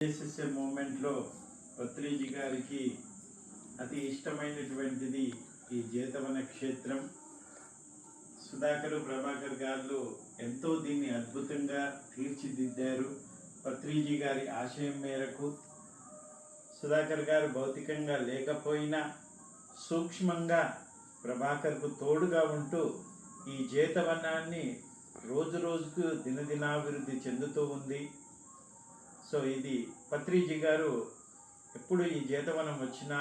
చేసే మూమెంట్లో పత్రిజీ గారికి అతి ఇష్టమైనటువంటిది ఈ జేతవన క్షేత్రం. సుధాకర్ ప్రభాకర్ గారు ఎంతో దీన్ని అద్భుతంగా తీర్చిదిద్దారు. పత్రిజీ గారి ఆశయం మేరకు సుధాకర్ గారు భౌతికంగా లేకపోయినా సూక్ష్మంగా ప్రభాకర్కు తోడుగా ఉంటూ ఈ జేతవనాన్ని రోజు రోజుకు దినదినాభివృద్ధి చెందుతూ ఉంది. సో ఇది పత్రిజీ గారు ఎప్పుడు ఈ జేతవనం వచ్చినా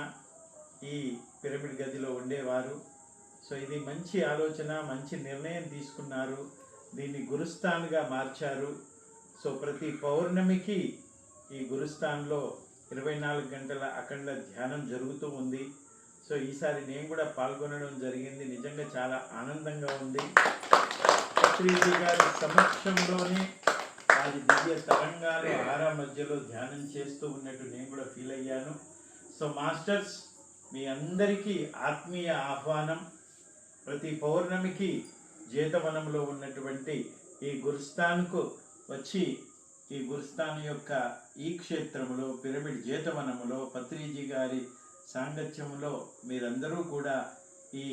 ఈ పిరమిడ్ గదిలో ఉండేవారు. సో ఇది మంచి ఆలోచన, మంచి నిర్ణయం తీసుకున్నారు. దీన్ని గురుస్థాన్గా మార్చారు. సో ప్రతి పౌర్ణమికి ఈ గురుస్థాన్లో 24 గంటల అఖండ ధ్యానం జరుగుతూ ఉంది. సో ఈసారి నేను కూడా పాల్గొనడం జరిగింది. నిజంగా చాలా ఆనందంగా ఉంది. పత్రిజీ గారి సమక్షంలోనే అది దివ్య తరంగాలు ఆరా మధ్యలో ధ్యానం చేస్తూ ఉన్నట్టు నేను కూడా ఫీల్ అయ్యాను. సో మాస్టర్స్, మీ అందరికీ ఆత్మీయ ఆహ్వానం. ప్రతి పౌర్ణమికి జేతవనంలో ఉన్నటువంటి ఈ గురుస్థాన్కు వచ్చి ఈ గురుస్థాన్ యొక్క ఈ క్షేత్రములో పిరమిడ్ జేతవనములో పత్రిజీ గారి సాంగత్యంలో మీరందరూ కూడా ఈ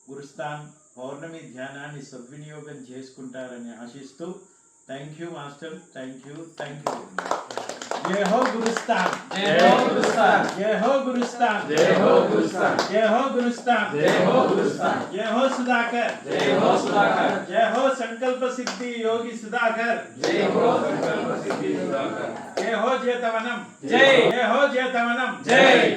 గురుస్థాన్ పౌర్ణమి ధ్యానాన్ని సద్వినియోగం చేసుకుంటారని ఆశిస్తూ thank you master, thank you. జై హో గురుస్థాన్, జై హో గురుస్థాన్, జై హో గురుస్థాన్, జై హో గురుస్థాన్, జై హో గురుస్థాన్, జై హో గురుస్థాన్, జై హో సుధాకర్, జై హో సుధాకర్, జై హో సంకల్ప సిద్ధి యోగి సుధాకర్, జై హో సంకల్ప సిద్ధి సుధాకర్, జై హో జేతవనం, జై హో జేతవనం, జై.